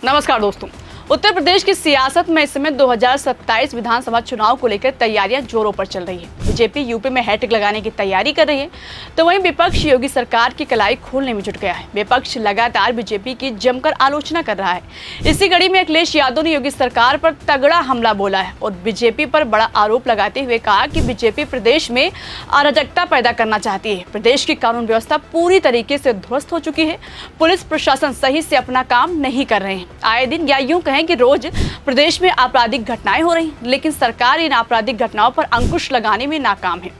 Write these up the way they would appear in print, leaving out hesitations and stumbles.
नमस्कार दोस्तों। उत्तर प्रदेश की सियासत में इस समय 2027 विधानसभा चुनाव को लेकर तैयारियां जोरों पर चल रही है। बीजेपी यूपी में हैट्रिक लगाने की तैयारी कर रही है, तो वहीं विपक्ष योगी सरकार की कलाई खोलने में जुट गया है। विपक्ष लगातार बीजेपी की जमकर आलोचना कर रहा है। इसी कड़ी में अखिलेश यादव ने योगी सरकार पर तगड़ा हमला बोला है और बीजेपी पर बड़ा आरोप लगाते हुए कहा कि बीजेपी प्रदेश में अराजकता पैदा करना चाहती है। प्रदेश की कानून व्यवस्था पूरी तरीके से ध्वस्त हो चुकी है। पुलिस प्रशासन सही से अपना काम नहीं कर रहे हैं। आए दिन या यूं कहें कि रोज प्रदेश में आपराधिक घटनाएं हो रही, लेकिन सरकार इन आपराधिक घटनाओं पर अंकुश लगाने में नाकाम है।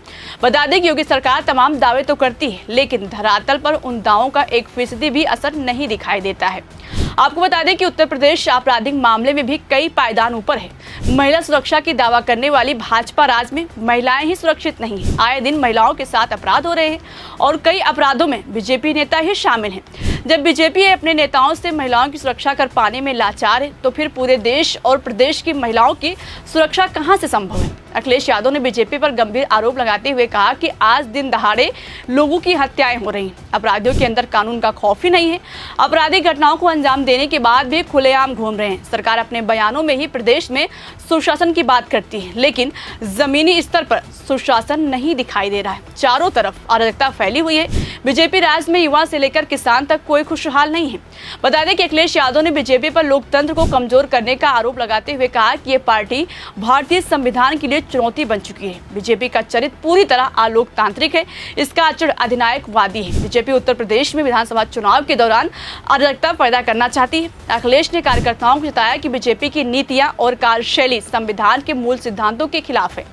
बता दें कि योगी सरकार तमाम दावे तो करती है, लेकिन धरातल पर उन दावों का 1% भी असर नहीं दिखाई देता है। आपको बता दें कि उत्तर प्रदेश आपराधिक मामले में भी कई पायदान ऊपर है। महिला सुरक्षा की दावा करने वाली भाजपा राज में महिलाएं ही सुरक्षित नहीं हैं। आए दिन महिलाओं के साथ अपराध हो रहे हैं और कई अपराधों में बीजेपी नेता ही शामिल हैं। जब बीजेपी अपने नेताओं से महिलाओं की सुरक्षा कर पाने में लाचार है, तो फिर पूरे देश और प्रदेश की महिलाओं की सुरक्षा कहां से संभव है। अखिलेश यादव ने बीजेपी पर गंभीर आरोप लगाते हुए कहा कि आज दिन दहाड़े लोगों की हत्याएं हो रही हैं। अपराधियों के अंदर कानून का खौफ ही नहीं है। आपराधिक घटनाओं को अंजाम देने के बाद भी खुलेआम घूम रहे हैं। सरकार अपने बयानों में ही प्रदेश में सुशासन की बात करती है, लेकिन जमीनी स्तर पर सुशासन नहीं दिखाई दे रहा है। चारों तरफ अराजकता फैली हुई है। बीजेपी राज में युवा से लेकर किसान तक कोई खुशहाल नहीं है। बता दें कि अखिलेश यादव ने बीजेपी पर लोकतंत्र को कमजोर करने का आरोप लगाते हुए कहा कि ये पार्टी भारतीय संविधान के लिए चुनौती बन चुकी है। बीजेपी का चरित्र पूरी तरह अलोकतांत्रिक है। इसका आचरण अधिनायकवादी है। बीजेपी उत्तर प्रदेश में विधानसभा चुनाव के दौरान अराजकता पैदा करना चाहती है। अखिलेश ने कार्यकर्ताओं को बताया कि बीजेपी की नीतियां और कार्यशैली संविधान के मूल सिद्धांतों के खिलाफ है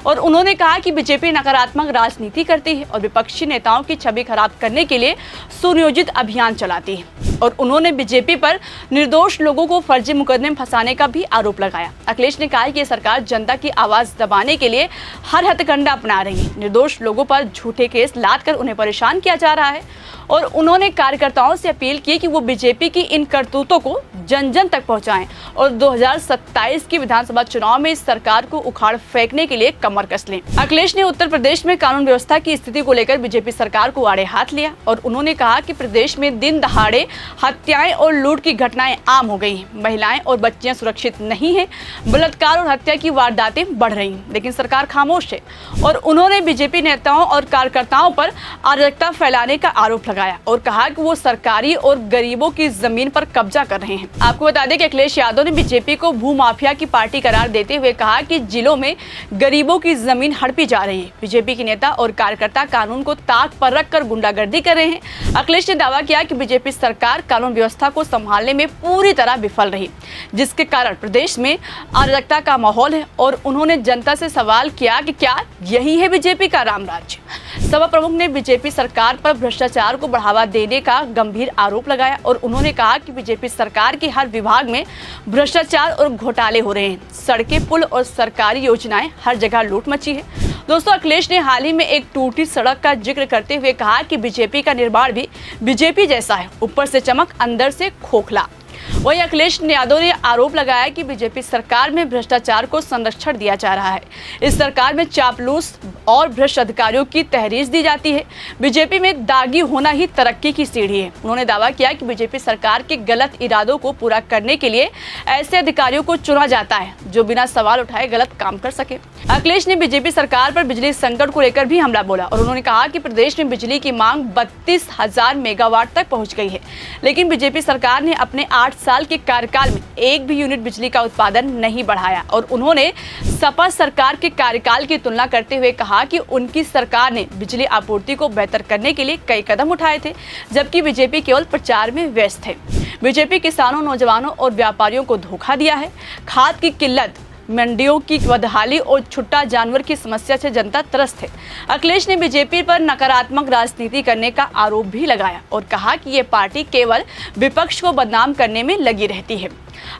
और उन्होंने कहा कि बीजेपी नकारात्मक राजनीति करती है और विपक्षी नेताओं की छवि खराब करने के लिए सुनियोजित अभियान चलाती है। और उन्होंने बीजेपी पर निर्दोष लोगों को फर्जी मुकदमे में फंसाने का भी आरोप लगाया। अखिलेश ने कहा कि ये सरकार जनता की आवाज दबाने के लिए हर हथकंडा अपना रही है। निर्दोष लोगों पर झूठे केस लादकर उन्हें परेशान किया जा रहा है और उन्होंने कार्यकर्ताओं से अपील की कि वो बीजेपी की इन करतूतों को जन जन तक पहुंचाएं और 2027 की विधानसभा चुनाव में इस सरकार को उखाड़ फेंकने के लिए कमर कस लें। अखिलेश ने उत्तर प्रदेश में कानून व्यवस्था की स्थिति को लेकर बीजेपी सरकार को आड़े हाथ लिया और उन्होंने कहा कि प्रदेश में दिन दहाड़े हत्याएं और लूट की घटनाएं आम हो गई हैं। महिलाएं और बच्चियां सुरक्षित नहीं है। बलात्कार और हत्या की वारदातें बढ़ रही हैं, लेकिन सरकार खामोश है। और उन्होंने बीजेपी नेताओं और कार्यकर्ताओं पर अराजकता फैलाने का आरोप लगाया और कहा कि वो सरकारी और गरीबों की जमीन पर कब्जा कर रहे हैं। आपको बता दें कि अखिलेश यादव ने बीजेपी को भूमाफिया की पार्टी करार देते हुए कहा कि जिलों में गरीबों की जमीन हड़पी जा रही है। बीजेपी के नेता और कार्यकर्ता कानून को ताक पर रखकर गुंडागर्दी कर रहे हैं। अखिलेश ने दावा किया कि बीजेपी सरकार कानून व्यवस्था को संभालने में पूरी तरह विफल रही, जिसके कारण प्रदेश में अराजकता का माहौल है। और उन्होंने जनता से सवाल किया कि क्या यही है बीजेपी का राम राज्य। सभा प्रमुख ने बीजेपी सरकार पर भ्रष्टाचार को बढ़ावा देने का गंभीर आरोप लगाया और उन्होंने कहा कि बीजेपी सरकार के हर विभाग में भ्रष्टाचार और घोटाले हो रहे हैं। सड़कें, पुल और सरकारी योजनाएं, हर जगह लूट मची है। दोस्तों, अखिलेश ने हाल ही में एक टूटी सड़क का जिक्र करते हुए कहा कि बीजेपी का निर्माण भी बीजेपी जैसा है, ऊपर से चमक, अंदर से खोखला। वहीं अखिलेश यादव ने आरोप लगाया कि बीजेपी सरकार में भ्रष्टाचार को संरक्षण दिया जा रहा है। इस सरकार में चापलूस और भ्रष्ट अधिकारियों की तहरीर दी जाती है। बीजेपी में दागी होना ही तरक्की की सीढ़ी है। उन्होंने दावा किया कि बीजेपी सरकार के गलत इरादों को पूरा करने के लिए ऐसे अधिकारियों को चुना जाता है जो बिना सवाल उठाए गलत काम कर सके। अखिलेश ने बीजेपी सरकार पर बिजली संकट को लेकर भी हमला बोला और उन्होंने कहा कि प्रदेश में बिजली की मांग 32,000 मेगावाट तक पहुंच गई है, लेकिन बीजेपी सरकार ने अपने 8 साल के कार्यकाल में एक भी यूनिट बिजली का उत्पादन नहीं बढ़ाया। और उन्होंने सपा सरकार के कार्यकाल की तुलना करते हुए कहा कि उनकी सरकार ने बिजली आपूर्ति को बेहतर करने के लिए कई कदम उठाए थे, जबकि बीजेपी केवल प्रचार में व्यस्त है। बीजेपी किसानों, नौजवानों और व्यापारियों को धोखा दिया है। खाद की किल्लत, मंडियों की बदहाली और छुट्टा जानवर की समस्या से जनता त्रस्त है। अखिलेश ने बीजेपी पर नकारात्मक राजनीति करने का आरोप भी लगाया और कहा कि ये पार्टी केवल विपक्ष को बदनाम करने में लगी रहती है।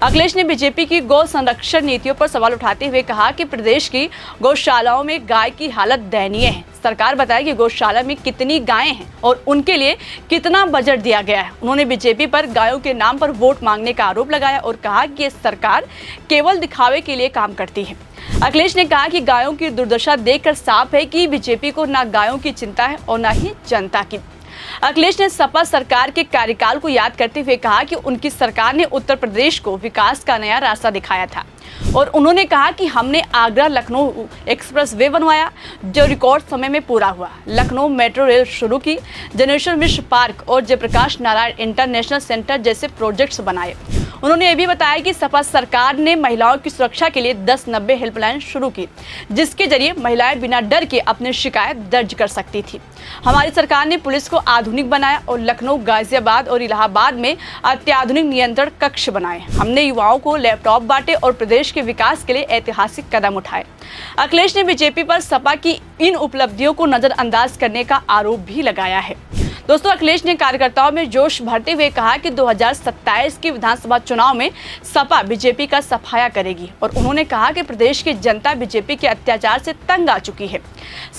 अखिलेश ने बीजेपी की गौ संरक्षण नीतियों पर सवाल उठाते हुए कहा कि प्रदेश की गौशालाओं में गाय की हालत दयनीय है। सरकार बताए कि गौशाला में कितनी गायें हैं और उनके लिए कितना बजट दिया गया है। उन्होंने बीजेपी पर गायों के नाम पर वोट मांगने का आरोप लगाया और कहा कि ये सरकार केवल दिखावे के लिए काम करती है। अखिलेश ने कहा कि गायों की दुर्दशा देखकर साफ है कि बीजेपी को न गायों की चिंता है और न ही जनता की। अखिलेश ने सपा सरकार के कार्यकाल को याद करते हुए कहा कि उनकी सरकार ने उत्तर प्रदेश को विकास का नया रास्ता दिखाया था और उन्होंने कहा कि हमने आगरा लखनऊ एक्सप्रेस वे बनवाया जो रिकॉर्ड समय में पूरा हुआ, लखनऊ मेट्रो रेल शुरू की, जनरेशन मिश्र पार्क और जयप्रकाश नारायण इंटरनेशनल सेंटर जैसे प्रोजेक्ट्स बनाए। उन्होंने ये भी बताया कि सपा सरकार ने महिलाओं की सुरक्षा के लिए 1090 हेल्पलाइन शुरू की, जिसके जरिए महिलाएं बिना डर के अपनी शिकायत दर्ज कर सकती थी। हमारी सरकार ने पुलिस को आधुनिक बनाया और लखनऊ, गाजियाबाद और इलाहाबाद में अत्याधुनिक नियंत्रण कक्ष बनाए। हमने युवाओं को लैपटॉप बांटे और प्रदेश के विकास के लिए ऐतिहासिक कदम उठाए। अखिलेश ने बीजेपी पर सपा की इन उपलब्धियों को नजरअंदाज करने का आरोप भी लगाया है। दोस्तों, अखिलेश ने कार्यकर्ताओं में जोश भरते हुए कहा कि 2027 के विधानसभा चुनाव में सपा बीजेपी का सफाया करेगी और उन्होंने कहा कि प्रदेश की जनता बीजेपी के अत्याचार से तंग आ चुकी है।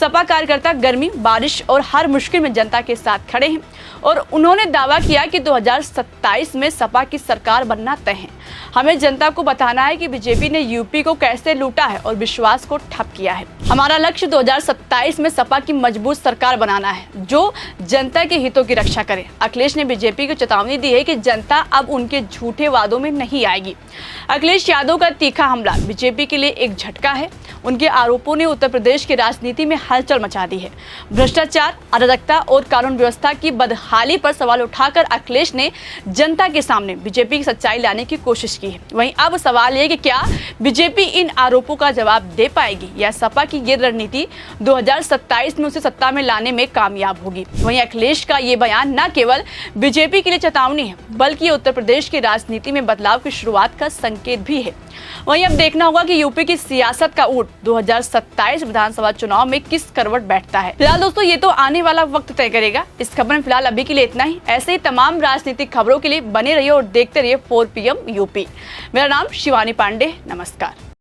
सपा कार्यकर्ता गर्मी, बारिश और हर मुश्किल में जनता के साथ खड़े हैं और उन्होंने दावा किया कि 2027 में सपा की सरकार बनना तय है। हमें जनता को बताना है कि बीजेपी ने यूपी को कैसे लूटा है और विश्वास को ठप किया है। हमारा लक्ष्य 2027 में सपा की मजबूत सरकार बनाना है जो जनता के हितों की रक्षा करे। अखिलेश ने बीजेपी को चेतावनी दी है कि जनता अब उनके झूठे वादों में नहीं आएगी। अखिलेश यादव का तीखा हमला बीजेपी के लिए एक झटका है। उनके आरोपों ने उत्तर प्रदेश की राजनीति में हलचल मचा दी है। भ्रष्टाचार, अराजकता और कानून व्यवस्था की बदहाली पर सवाल उठाकर अखिलेश ने जनता के सामने बीजेपी की सच्चाई लाने की कोशिश की है। वहीं अब सवाल ये कि क्या बीजेपी इन आरोपों का जवाब दे पाएगी या सपा की ये रणनीति 2027 में उसे सत्ता में लाने में कामयाब होगी। वहीं अखिलेश का ये बयान न केवल बीजेपी के लिए चेतावनी है बल्कि उत्तर प्रदेश की राजनीति में बदलाव की शुरुआत का संकेत भी है। वहीं अब देखना होगा कि यूपी की सियासत का ऊँट 2027 विधानसभा चुनाव में किस करवट बैठता है। फिलहाल दोस्तों, ये तो आने वाला वक्त तय करेगा। इस खबर में फिलहाल अभी के लिए इतना ही। ऐसे ही तमाम राजनीतिक खबरों के लिए बने रहिए और देखते रहिए 4 PM यूपी। मेरा नाम शिवानी पांडे। नमस्कार।